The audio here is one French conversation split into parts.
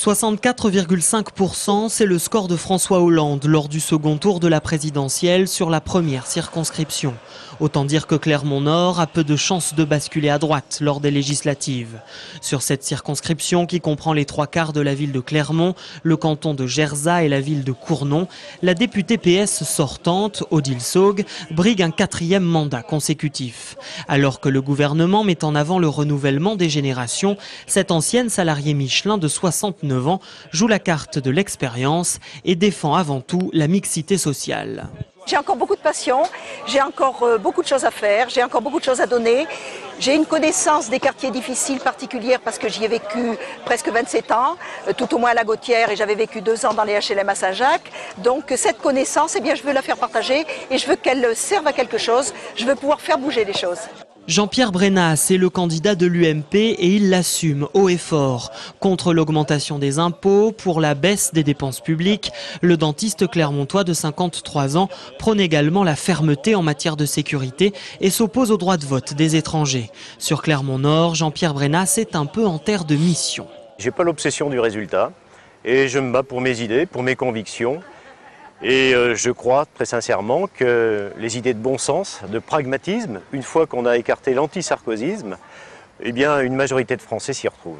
64,5%, c'est le score de François Hollande lors du second tour de la présidentielle sur la première circonscription. Autant dire que Clermont-Nord a peu de chances de basculer à droite lors des législatives. Sur cette circonscription qui comprend les 3/4 de la ville de Clermont, le canton de Gerzat et la ville de Cournon, la députée PS sortante, Odile Saugue, brigue un 4e mandat consécutif. Alors que le gouvernement met en avant le renouvellement des générations, cette ancienne salariée Michelin de 69 ans joue la carte de l'expérience et défend avant tout la mixité sociale. J'ai encore beaucoup de passion, j'ai encore beaucoup de choses à faire, j'ai encore beaucoup de choses à donner. J'ai une connaissance des quartiers difficiles particulière parce que j'y ai vécu presque 27 ans, tout au moins à la Gautière, et j'avais vécu 2 ans dans les HLM à Saint-Jacques. Donc cette connaissance, eh bien, je veux la faire partager et je veux qu'elle serve à quelque chose. Je veux pouvoir faire bouger les choses. Jean-Pierre Brennas est le candidat de l'UMP et il l'assume haut et fort. Contre l'augmentation des impôts, pour la baisse des dépenses publiques, le dentiste clermontois de 53 ans prône également la fermeté en matière de sécurité et s'oppose au droit de vote des étrangers. Sur Clermont-Nord, Jean-Pierre Brennas est un peu en terre de mission. J'ai pas l'obsession du résultat et je me bats pour mes idées, pour mes convictions. Et je crois très sincèrement que les idées de bon sens, de pragmatisme, une fois qu'on a écarté l'anti-sarkozysme, eh bien une majorité de Français s'y retrouve.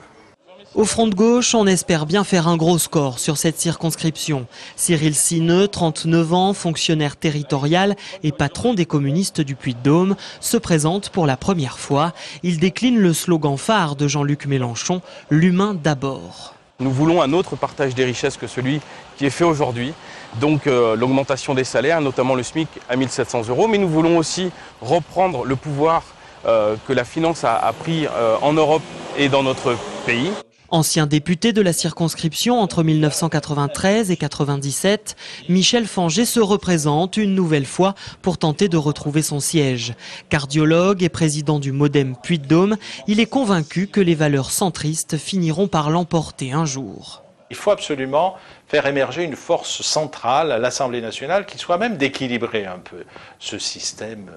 Au front de gauche, on espère bien faire un gros score sur cette circonscription. Cyril Sineux, 39 ans, fonctionnaire territorial et patron des communistes du Puy-de-Dôme, se présente pour la première fois. Il décline le slogan phare de Jean-Luc Mélenchon, « L'humain d'abord ». Nous voulons un autre partage des richesses que celui qui est fait aujourd'hui. Donc l'augmentation des salaires, notamment le SMIC à 1 700 €. Mais nous voulons aussi reprendre le pouvoir que la finance a pris en Europe et dans notre pays. Ancien député de la circonscription entre 1993 et 1997, Michel Fangé se représente une nouvelle fois pour tenter de retrouver son siège. Cardiologue et président du Modem Puy-de-Dôme, il est convaincu que les valeurs centristes finiront par l'emporter un jour. Il faut absolument faire émerger une force centrale à l'Assemblée nationale qui soit même d'équilibrer un peu ce système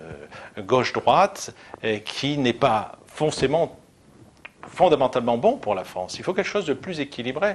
gauche-droite qui n'est pas fondamentalement bon pour la France. Il faut quelque chose de plus équilibré.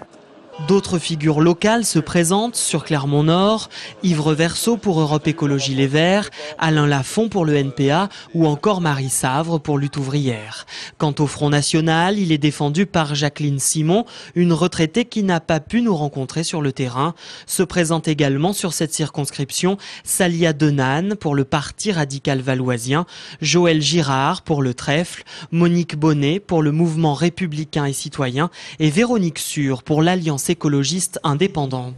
D'autres figures locales se présentent sur Clermont-Nord, Yves Reverso pour Europe Écologie Les Verts, Alain Lafont pour le NPA ou encore Marie Savre pour Lutte ouvrière. Quant au Front National, il est défendu par Jacqueline Simon, une retraitée qui n'a pas pu nous rencontrer sur le terrain. Se présente également sur cette circonscription Salia Denane pour le Parti radical valoisien, Joël Girard pour le Trèfle, Monique Bonnet pour le Mouvement républicain et citoyen et Véronique Sur pour l'Alliance écologiste indépendante.